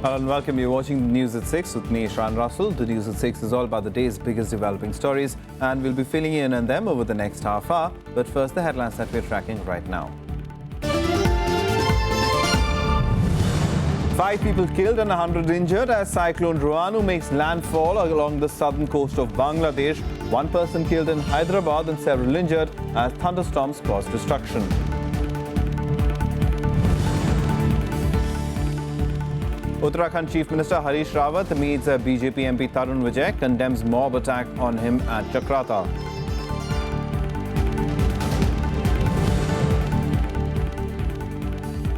Hello and welcome. You're watching the News at 6 with me, Shan Russell. The News at 6 is all about the day's biggest developing stories, and we'll be filling in on them over the next half hour. But first, the headlines that we're tracking right now. 5 people killed and 100 injured as Cyclone Roanu makes landfall along the southern coast of Bangladesh. 1 person killed in Hyderabad and several injured as thunderstorms caused destruction. Uttarakhand Chief Minister Harish Rawat meets BJP MP Tarun Vijay, condemns mob attack on him at Chakrata.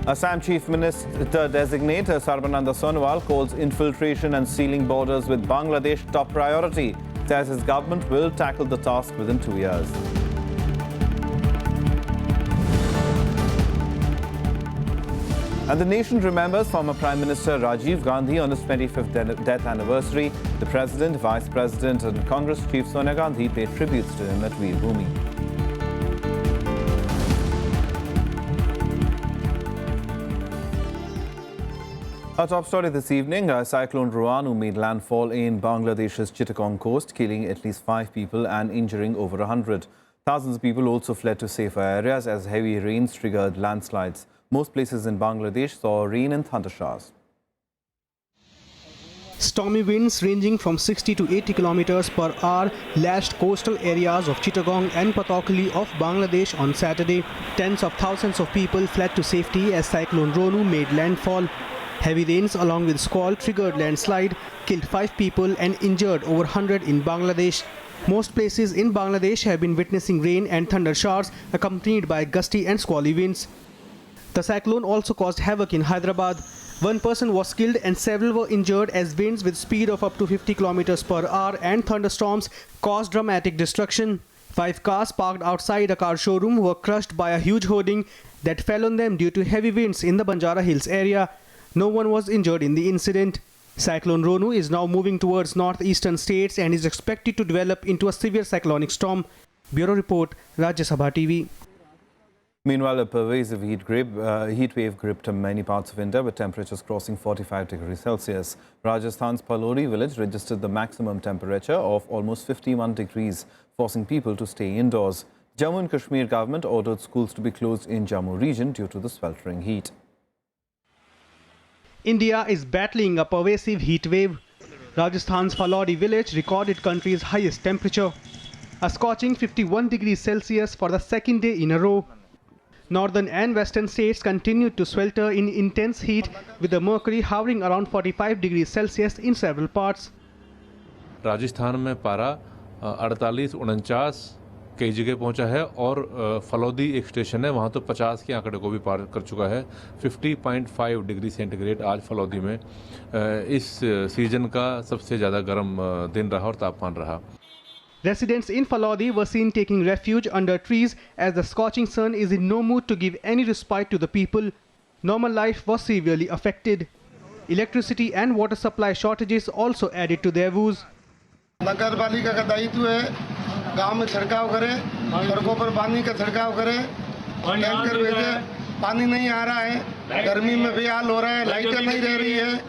Assam Chief Minister designate Sarbananda Sonowal calls infiltration and sealing borders with Bangladesh top priority. Says his government will tackle the task within 2 years. And the nation remembers former Prime Minister Rajiv Gandhi on his 25th death anniversary. The President, Vice President and Congress Chief Sonia Gandhi paid tributes to him at Veer Bhumi. Our top story this evening, Cyclone Roanu made landfall in Bangladesh's Chittagong coast, killing at least 5 people and injuring over 100. Thousands of people also fled to safer areas as heavy rains triggered landslides. Most places in Bangladesh saw rain and thunder showers. Stormy winds ranging from 60 to 80 kilometers per hour lashed coastal areas of Chittagong and Patokali of Bangladesh on Saturday. Tens of thousands of people fled to safety as Cyclone Roanu made landfall. Heavy rains along with squall triggered landslide, killed 5 people and injured over 100 in Bangladesh. Most places in Bangladesh have been witnessing rain and thunder showers accompanied by gusty and squally winds. The cyclone also caused havoc in Hyderabad. 1 person was killed and several were injured as winds with speed of up to 50 kilometers per hour and thunderstorms caused dramatic destruction. 5 cars parked outside a car showroom were crushed by a huge hoarding that fell on them due to heavy winds in the Banjara Hills area. No one was injured in the incident. Cyclone Roanu is now moving towards northeastern states and is expected to develop into a severe cyclonic storm. Bureau Report, Rajya Sabha TV. Meanwhile, a pervasive heat wave gripped many parts of India with temperatures crossing 45 degrees Celsius. Rajasthan's Palori village registered the maximum temperature of almost 51 degrees, forcing people to stay indoors. Jammu and Kashmir government ordered schools to be closed in Jammu region due to the sweltering heat. India is battling a pervasive heat wave. Rajasthan's Palori village recorded country's highest temperature, a scorching 51 degrees Celsius for the 2nd day in a row. Northern and western states continued to swelter in intense heat with the mercury hovering around 45 degrees Celsius in several parts. Rajasthan में पारा 48-49 कई जगह पहुंचा है और फलौदी एक station है वहां तो 50 के आंकड़े को भी पार कर चुका है। 50.5 डिग्री सेंटीग्रेड आज फलौदी में इस सीजन का सबसे ज़्यादा गर्म दिन रहा और तापमान रहा। Residents in Falodi were seen taking refuge under trees as the scorching sun is in no mood to give any respite to the people. Normal life was severely affected. Electricity and water supply shortages also added to their woes. नगर पालिका का दायित्व है गांव में छिड़काव करे, सड़कों पर पानी का छिड़काव करे, टैंकर भेजे, पानी नहीं आ रहा है, गर्मी में बेहाल हो रहा है, लाइटें नहीं रह रही है।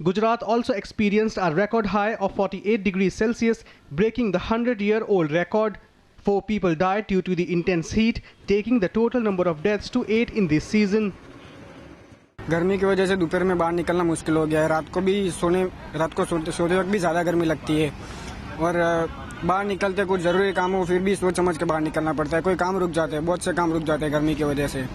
Gujarat also experienced a record high of 48 degrees Celsius, breaking the 100-year-old record. 4 people died due to the intense heat, taking the total number of deaths to 8 in this season. गर्मी की वजह से दोपहर में बाहर निकलना मुश्किल हो गया है। रात को सोते वक्त भी ज़्यादा गर्मी लगती है और बाहर निकलते कुछ ज़रूरी काम हो फिर भी सोच समझ के बाहर निकलना पड़ता है। कोई काम रुक जाते हैं, बहुत से काम रुक जाते हैं गर्मी की वजह से।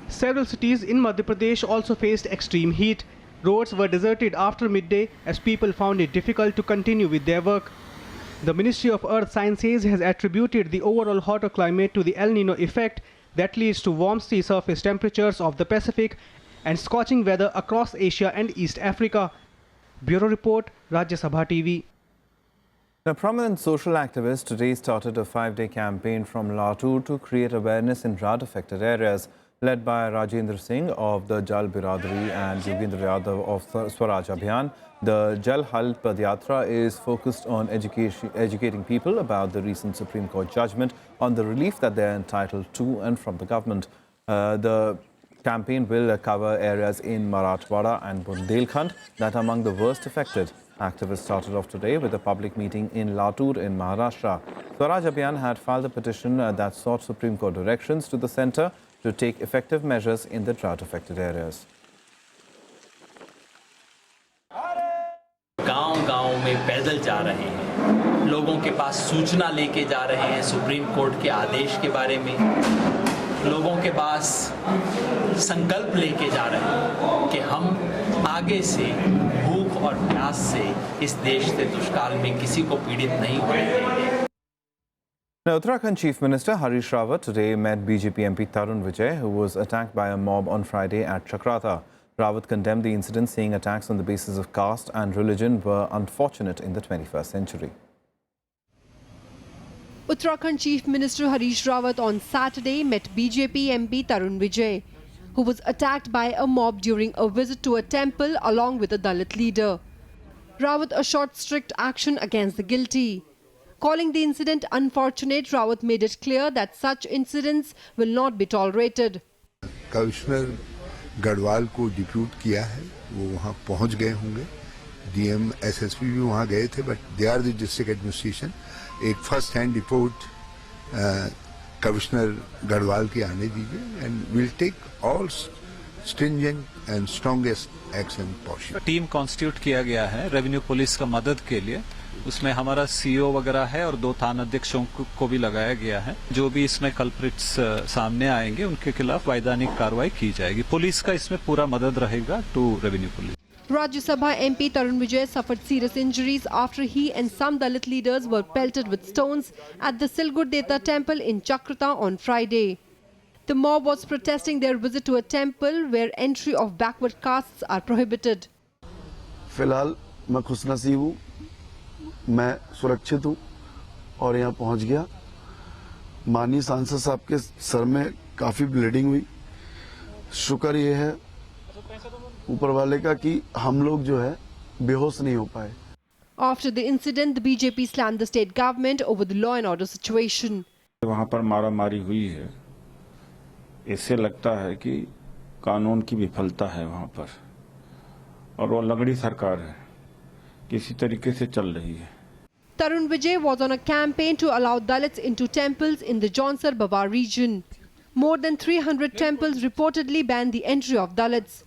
Several cities in Madhya Pradesh also faced extreme heat. Roads were deserted after midday as people found it difficult to continue with their work. The Ministry of Earth Sciences has attributed the overall hotter climate to the El Nino effect that leads to warm sea surface temperatures of the Pacific and scorching weather across Asia and East Africa. Bureau Report, Rajya Sabha TV. A prominent social activist today started a 5-day campaign from Latur to create awareness in drought-affected areas. Led by Rajendra Singh of the Jal Biradari and Yogendra Yadav of Swaraj Abhiyan, the Jal Hal Padyatra is focused on educating people about the recent Supreme Court judgment on the relief that they are entitled to and from the government. The campaign will cover areas in Marathwada and Bundelkhand that are among the worst affected. Activists started off today with a public meeting in Latur in Maharashtra. Swaraj Abhiyan had filed a petition that sought Supreme Court directions to the centre to take effective measures in the drought-affected areas. गांव-गांव में पैदल जा रहे हैं, लोगों के पास सूचना लेके जा रहे हैं सुप्रीम कोर्ट के आदेश के बारे में, लोगों के पास संकल्प लेके जा रहे हैं कि हम आगे से भूख और प्यास से इस देश से दुष्काल में किसी को पीड़ित नहीं होने देंगे। Now, Uttarakhand Chief Minister Harish Rawat today met BJP MP Tarun Vijay, who was attacked by a mob on Friday at Chakrata. Rawat condemned the incident, saying attacks on the basis of caste and religion were unfortunate in the 21st century. Uttarakhand Chief Minister Harish Rawat on Saturday met BJP MP Tarun Vijay, who was attacked by a mob during a visit to a temple along with a Dalit leader. Rawat assured strict action against the guilty. Calling the incident unfortunate, Rawat made it clear that such incidents will not be tolerated. Commissioner Garhwal को depute किया है, वो वहाँ पहुँच गए होंगे, DM SSP भी वहाँ गए थे, but they are the district administration. एक first hand report commissioner Garhwal की आने दीजिए and will take all stringent and strongest action possible. Team constitute किया गया है रेवेन्यू पुलिस का मदद के लिए. उसमें हमारा सीओ वगैरह है और 2 थानाध्यक्षों को भी लगाया गया है. जो भी इसमें कल्प्रिट्स सामने आएंगे उनके खिलाफ वैधानिक कार्रवाई की जाएगी. पुलिस का इसमें पूरा मदद रहेगा to revenue police. Rajya Sabha MP Tarun Vijay suffered serious injuries after he and some Dalit leaders were pelted with stones at the Silgurdeta temple in Chakrata on Friday. The mob was protesting their visit to a temple where entry of backward castes are prohibited. फिलहाल मैं खुशनसीब हूँ, मैं सुरक्षित हूँ और यहाँ पहुँच गया. माननीय सांसद साहब के सर में काफ़ी ब्लीडिंग हुई. शुक्र ये है ऊपर वाले का कि हम लोग जो है बेहोश नहीं हो पाए. After the incident, the BJP slammed the state government over the law and order situation. वहाँ पर मारामारी हुई है, इससे लगता है कि कानून की विफलता है वहाँ पर, और वो लंगड़ी सरकार है, किसी तरीके से चल रही है. Tarun Vijay was on a campaign to allow Dalits into temples in the Jaunsar Babar region. More than 300 temples reportedly banned the entry of Dalits.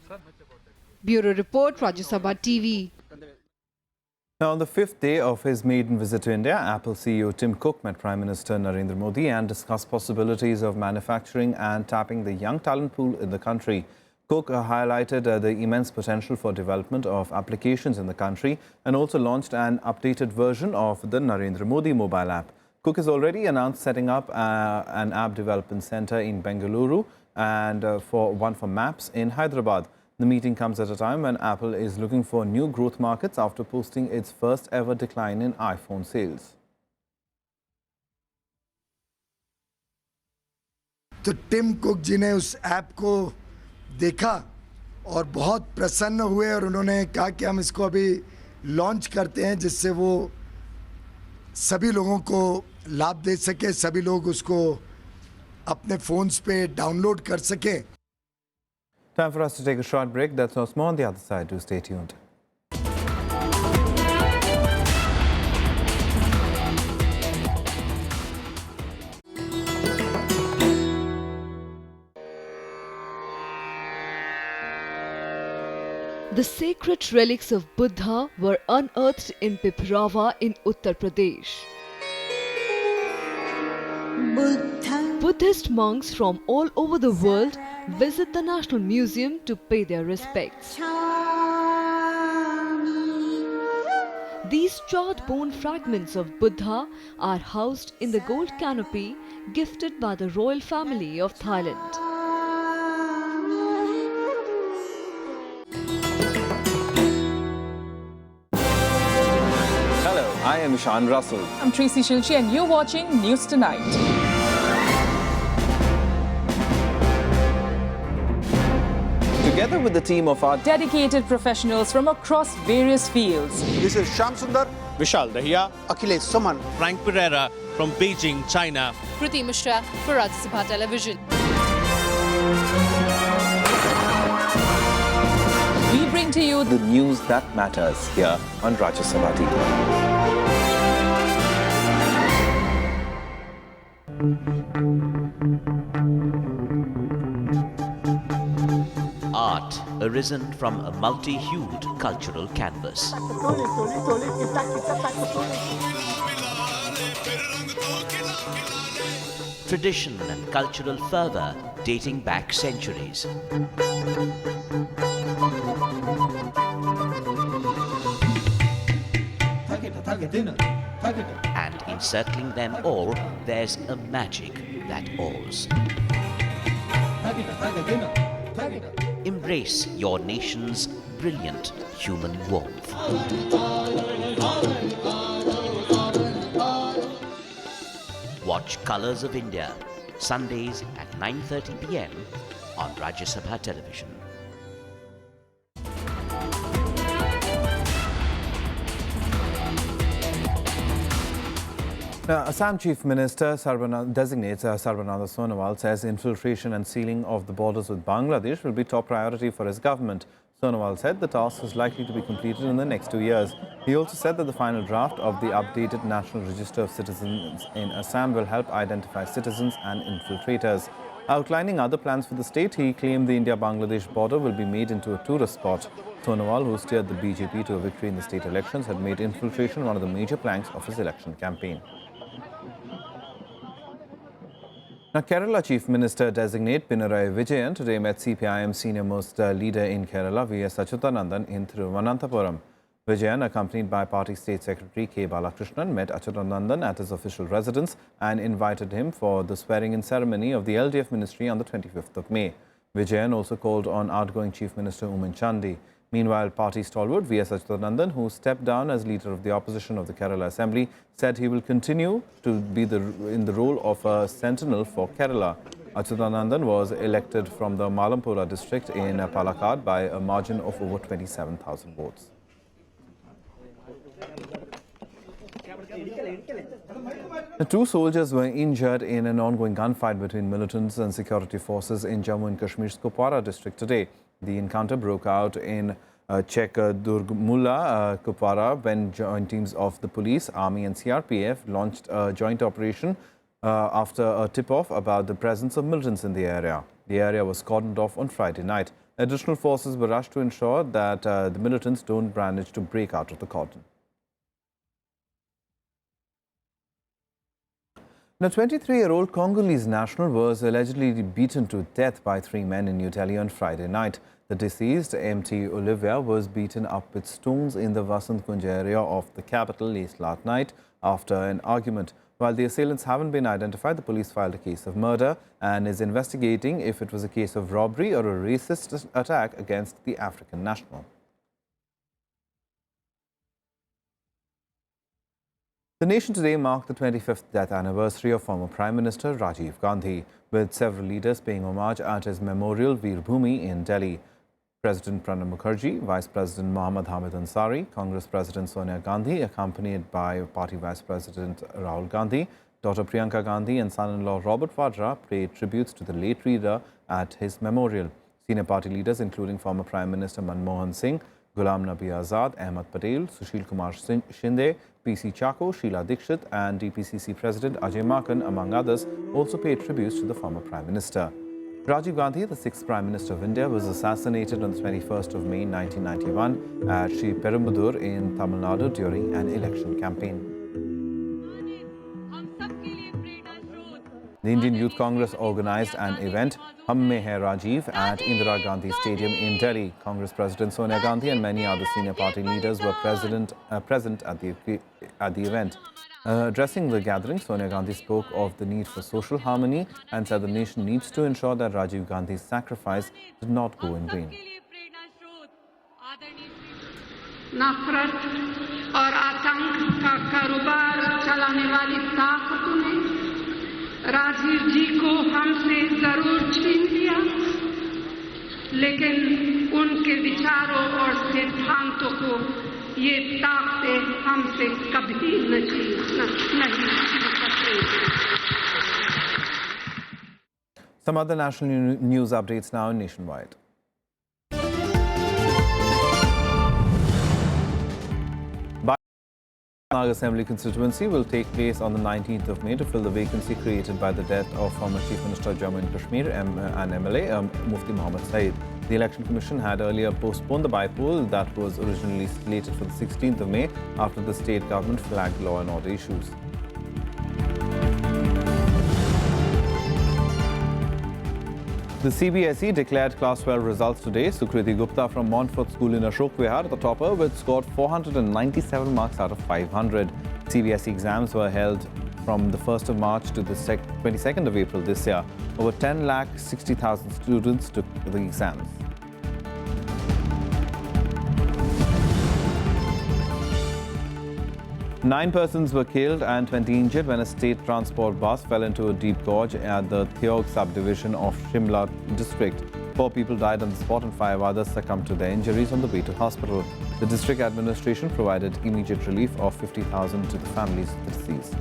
Bureau Report, Rajya Sabha TV. Now, on the 5th day of his maiden visit to India, Apple CEO Tim Cook met Prime Minister Narendra Modi and discussed possibilities of manufacturing and tapping the young talent pool in the country. Cook highlighted the immense potential for development of applications in the country and also launched an updated version of the Narendra Modi mobile app. Cook has already announced setting up an app development center in Bengaluru and one for maps in Hyderabad. The meeting comes at a time when Apple is looking for new growth markets after posting its first ever decline in iPhone sales. तो Tim cook जी ने उस app को देखा और बहुत प्रसन्न हुए और उन्होंने कहा कि हम इसको अभी लॉन्च करते हैं जिससे वो सभी लोगों को लाभ दे सके, सभी लोग उसको अपने फोन्स पे डाउनलोड कर सके. Time for us to take a short break. That's no more on the other side. Do stay tuned. The sacred relics of Buddha were unearthed in Piprava in Uttar Pradesh. Buddhist monks from all over the world visit the National Museum to pay their respects. These charred bone fragments of Buddha are housed in the gold canopy gifted by the royal family of Thailand. Hello, I am Ishan Russell. I'm Tracy Shilchi and you're watching News Tonight. Together with the team of our dedicated professionals from across various fields. This is Shyam Sundar, Vishal Dahiya, Akhilesh Suman, Frank Pereira from Beijing, China. Kriti Mishra for Rajya Sabha Television. bring to you the news that matters here on Rajya Sabha TV. Art arisen from a multi-hued cultural canvas. Tradition and cultural fervour dating back centuries. And encircling them all, there's a magic that awes. Embrace your nation's brilliant human warmth. Watch Colours of India, Sundays at 9:30 p.m. on Rajya Sabha television. Assam Chief Minister designates Sarbananda Sonowal says infiltration and sealing of the borders with Bangladesh will be top priority for his government. Sonowal said the task is likely to be completed in the next 2 years. He also said that the final draft of the updated National Register of Citizens in Assam will help identify citizens and infiltrators. Outlining other plans for the state, he claimed the India-Bangladesh border will be made into a tourist spot. Sonowal, who steered the BJP to a victory in the state elections, had made infiltration one of the major planks of his election campaign. Now, Kerala Chief Minister designate Pinarayi Vijayan today met CPIM senior-most leader in Kerala, V.S. Achyutanandan, in Thiruvananthapuram. Vijayan, accompanied by Party State Secretary K. Balakrishnan, met Achyutanandan at his official residence and invited him for the swearing-in ceremony of the LDF ministry on the 25th of May. Vijayan also called on outgoing Chief Minister Oomen Chandy. Meanwhile, party stalwart V.S. Achyutanandan, who stepped down as leader of the opposition of the Kerala Assembly, said he will continue to be in the role of a sentinel for Kerala. Achyutanandan was elected from the Malampura district in Palakkad by a margin of over 27,000 votes. Two soldiers were injured in an ongoing gunfight between militants and security forces in Jammu and Kashmir's Kupwara district today. The encounter broke out in Chekadurgmulla, Kupwara, when joint teams of the police, army and CRPF launched a joint operation after a tip-off about the presence of militants in the area. The area was cordoned off on Friday night. Additional forces were rushed to ensure that the militants don't manage to break out of the cordon. Now, 23-year-old Congolese national was allegedly beaten to death by 3 men in New Delhi on Friday night. The deceased, MT Olivia, was beaten up with stones in the Vasant Kunj area of the capital late last night after an argument. While the assailants haven't been identified, the police filed a case of murder and is investigating if it was a case of robbery or a racist attack against the African national. The nation today marked the 25th death anniversary of former Prime Minister Rajiv Gandhi, with several leaders paying homage at his memorial Veer Bhumi in Delhi. President Pranab Mukherjee, Vice President Mohammad Hamid Ansari, Congress President Sonia Gandhi, accompanied by Party Vice President Rahul Gandhi, daughter Priyanka Gandhi and son-in-law Robert Vadra paid tributes to the late leader at his memorial. Senior party leaders, including former Prime Minister Manmohan Singh, Ghulam Nabi Azad, Ahmed Patel, Sushil Kumar Shinde, PC Chako, Sheila Dikshit and DPCC President Ajay Makan, among others, also paid tributes to the former Prime Minister. Rajiv Gandhi, the 6th Prime Minister of India, was assassinated on the 21st of May 1991 at Sri Perumbudur in Tamil Nadu during an election campaign. The Indian Youth Congress organized an event, Hum Mein Hai Rajiv, at Indira Gandhi Stadium in Delhi. Congress President Sonia Gandhi and many other senior party leaders were present at the event. Addressing the gathering, Sonia Gandhi spoke of the need for social harmony and said the nation needs to ensure that Rajiv Gandhi's sacrifice did not go in vain. नफरत और आतंक का कारोबार चलाने वाली ताकतों ने राजीव जी को हमसे जरूर छीन लिया, लेकिन उनके विचारों और सिद्धांतों को ये ताकतें हमसे कभी नहीं छीन सकेंगी. Some other national news updates now nationwide. Nag Assembly constituency will take place on the 19th of May to fill the vacancy created by the death of former Chief Minister Jammu and Kashmir and MLA Mufti Mohammed Saeed. The Election Commission had earlier postponed the by-poll that was originally slated for the 16th of May after the state government flagged law and order issues. The CBSE declared Class 12 results today. Sukriti Gupta from Montfort School in Ashok Vihar, the topper, with scored 497 marks out of 500. CBSE exams were held from the 1st of March to the 22nd of April this year. Over 10,60,000 students took the exams. Nine persons were killed and 20 injured when a state transport bus fell into a deep gorge at the Theog subdivision of Shimla district. 4 people died on the spot and 5 others succumbed to their injuries on the way to hospital. The district administration provided immediate relief of 50,000 to the families of the deceased.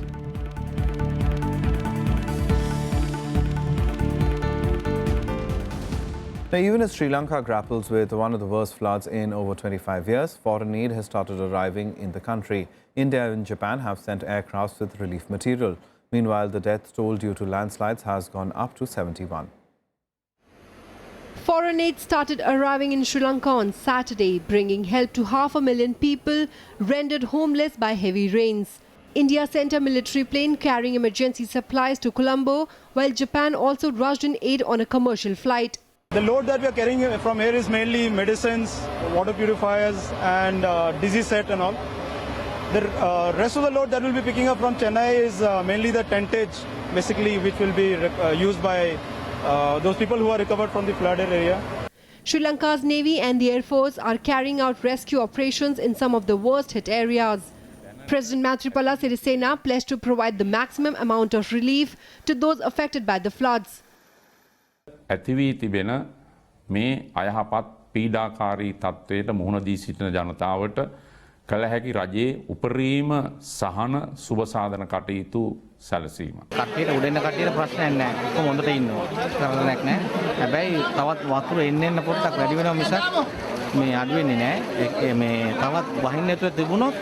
Now, even as Sri Lanka grapples with one of the worst floods in over 25 years, foreign aid has started arriving in the country. India and Japan have sent aircrafts with relief material. Meanwhile, the death toll due to landslides has gone up to 71. Foreign aid started arriving in Sri Lanka on Saturday, bringing help to 500,000 people rendered homeless by heavy rains. India sent a military plane carrying emergency supplies to Colombo, while Japan also rushed in aid on a commercial flight. The load that we are carrying from here is mainly medicines, water purifiers and disease set and all. The rest of the load that will be picking up from Chennai is mainly the tentage, basically, which will be used by those people who are recovered from the flooded area. Sri Lanka's Navy and the Air Force are carrying out rescue operations in some of the worst hit areas. President Maithripala Sirisena pledged to provide the maximum amount of relief to those affected by the floods. ඇතිවී තිබෙන මේ අයහපත් පීඩාකාරී තත්ත්වයට මුහුණ දී සිටින ජනතාවට කළ හැකි රජයේ උපරිම සහන සුබසාධන කටයුතු සැලසීම. කට්ටියට උඩෙන්න කට්ටියට ප්‍රශ්නයක් නැහැ. ඔක්කොම හොඳට ඉන්නවා. කරදරයක් නැහැ. හැබැයි තවත් වතුර එන්න පොඩ්ඩක් වැඩි වෙනවා මිසක් මේ අඩු වෙන්නේ නැහැ. මේ තවත් වහින්න නැතුව තිබුණොත්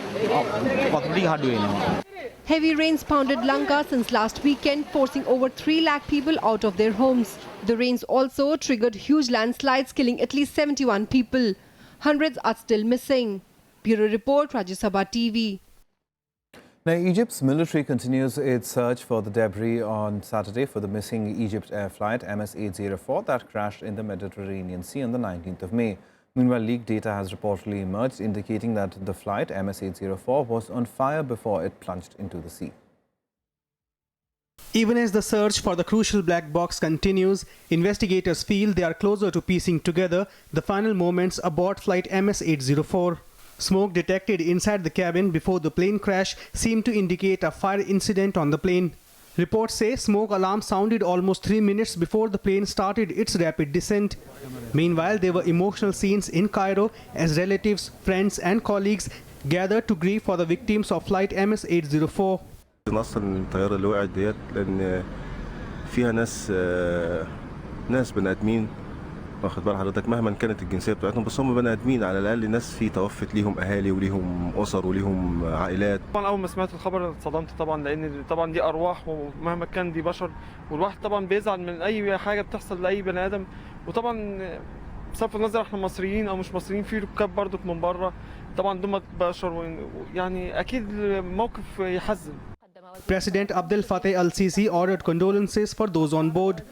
වතුර ටික අඩු වෙනවා. Heavy rains pounded Lanka since last weekend, forcing over 3 lakh people out of their homes. The rains also triggered huge landslides, killing at least 71 people. Hundreds are still missing. Bureau Report, Rajya Sabha TV. Now, Egypt's military continues its search for the debris on Saturday for the missing Egypt air flight MS-804 that crashed in the Mediterranean Sea on the 19th of May. Meanwhile, leaked data has reportedly emerged indicating that the flight MS-804 was on fire before it plunged into the sea. Even as the search for the crucial black box continues, investigators feel they are closer to piecing together the final moments aboard flight MS-804. Smoke detected inside the cabin before the plane crash seemed to indicate a fire incident on the plane. Reports say smoke alarm sounded almost 3 minutes before the plane started its rapid descent. Meanwhile, there were emotional scenes in Cairo as relatives, friends and colleagues gathered to grieve for the victims of flight MS-804. نصر الطيارة اللي وقعت ديت لأن فيها ناس بني آدمين واخد بال حضرتك مهما كانت الجنسية بتاعتهم بس هم بني آدمين على الأقل ناس في توفت ليهم أهالي وليهم أسر وليهم عائلات. طبعا أول ما سمعت الخبر اتصدمت طبعا لأن طبعا دي أرواح ومهما كان دي بشر والواحد طبعا بيزعل من أي حاجة بتحصل لأي بني آدم وطبعا بصرف النظر احنا مصريين أو مش مصريين في ركاب برضك من بره طبعا دول بشر يعني أكيد موقف يحزن. President Abdel Fattah al-Sisi ordered condolences for those on board.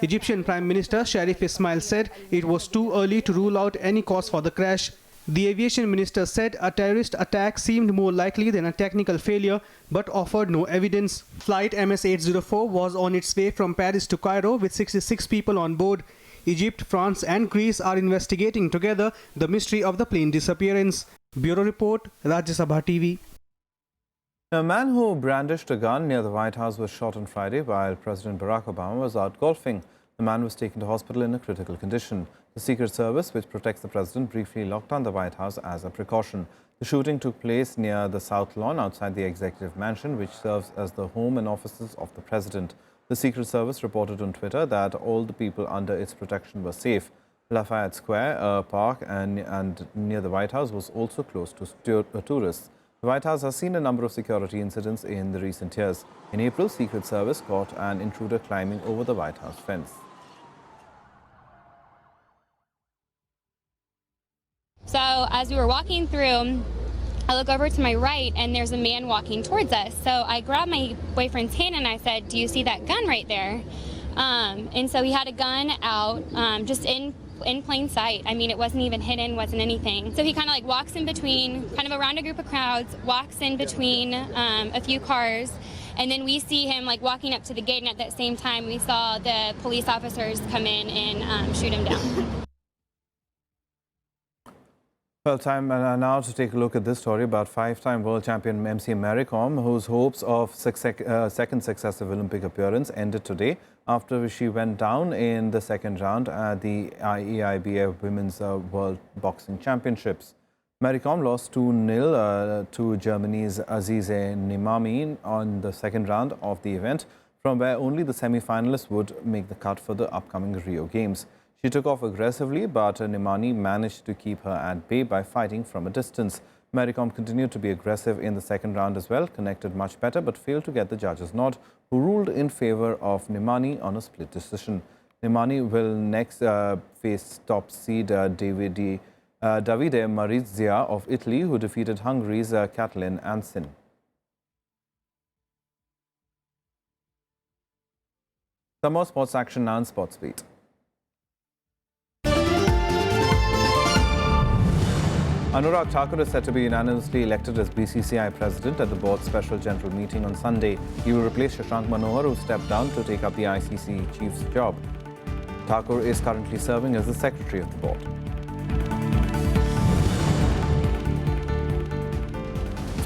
Egyptian Prime Minister Sharif Ismail said it was too early to rule out any cause for the crash. The aviation minister said a terrorist attack seemed more likely than a technical failure, but offered no evidence. Flight MS-804 was on its way from Paris to Cairo with 66 people on board. Egypt, France and Greece are investigating together the mystery of the plane disappearance. Bureau Report, Rajya Sabha TV. A man who brandished a gun near the White House was shot on Friday while President Barack Obama was out golfing. The man was taken to hospital in a critical condition. The Secret Service, which protects the president, briefly locked down the White House as a precaution. The shooting took place near the South Lawn outside the executive mansion, which serves as the home and offices of the president. The Secret Service reported on Twitter that all the people under its protection were safe. Lafayette Square, a park and near the White House, was also closed to tourists. The White House has seen a number of security incidents in the recent years. In April, Secret Service caught an intruder climbing over the White House fence. So as we were walking through, I look over to my right and there's a man walking towards us. So I grabbed my boyfriend's hand and I said, "Do you see that gun right there?" And so he had a gun out just in plain sight. I mean, it wasn't even hidden, wasn't anything. So he kind of like walks in between, kind of around a group of crowds, walks in between a few cars. And then we see him like walking up to the gate, and at that same time we saw the police officers come in and shoot him down. Well, time now to take a look at this story about five-time world champion MC Mary Kom, whose hopes of second successive Olympic appearance ended today after she went down in the second round at the IAIBF Women's World Boxing Championships. Mary Kom lost 2-0 to Germany's Azize Nimami on the second round of the event, from where only the semi-finalists would make the cut for the upcoming Rio Games. She took off aggressively, but Nimami managed to keep her at bay by fighting from a distance. Mary Kom continued to be aggressive in the second round as well, connected much better, but failed to get the judges' nod, who ruled in favour of Nimani on a split decision. Nimani will next face top seed Davide Marizia of Italy, who defeated Hungary's Katalin Ansin. Some more sports action now on Sports Beat. Anurag Thakur is said to be unanimously elected as BCCI president at the board's special general meeting on Sunday. He will replace Shashank Manohar, who stepped down to take up the ICC chief's job. Thakur is currently serving as the secretary of the board.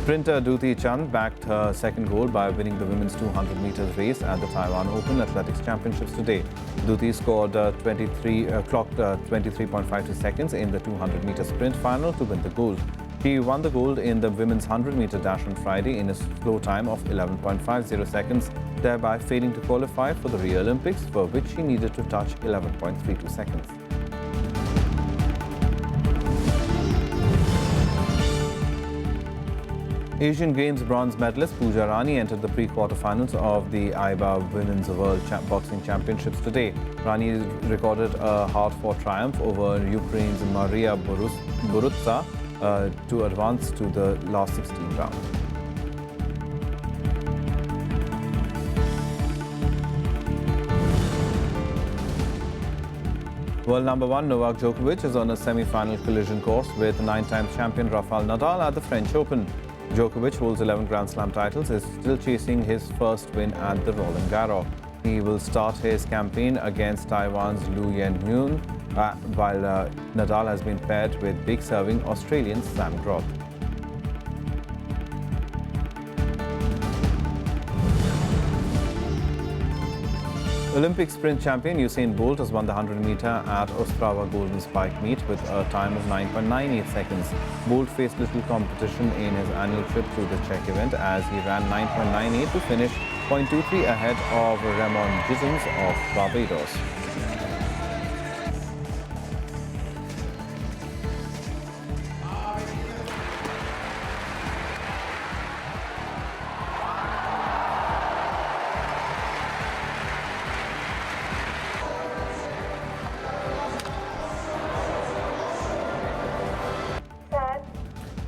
Sprinter Duti Chand backed her second gold by winning the women's 200 meters race at the Taiwan Open Athletics Championships today. Duti scored clocked 23.52 seconds in the 200 meter sprint final to win the gold. She won the gold in the women's 100 meter dash on Friday in a slow time of 11.50 seconds, thereby failing to qualify for the Rio Olympics, for which she needed to touch 11.32 seconds. Asian Games bronze medalist Pooja Rani entered the pre-quarterfinals of the AIBA Women's World Boxing Championships today. Rani recorded a hard-fought triumph over Ukraine's Maria Borutsa to advance to the last 16 round. World number one Novak Djokovic is on a semi-final collision course with 9-time champion Rafael Nadal at the French Open. Djokovic holds 11 Grand Slam titles, is still chasing his first win at the Roland Garros. He will start his campaign against Taiwan's Lu Yanhyun, while Nadal has been paired with big serving Australian Sam Groth. Olympic sprint champion Usain Bolt has won the 100-meter at Ostrava Golden Spike meet with a time of 9.98 seconds. Bolt faced little competition in his annual trip to the Czech event as he ran 9.98 to finish 0.23 ahead of Ramon Gittins of Barbados.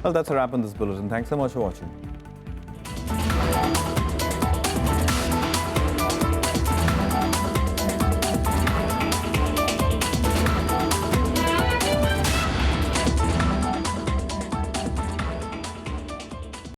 Well, that's a wrap on this bulletin. Thanks so much for watching.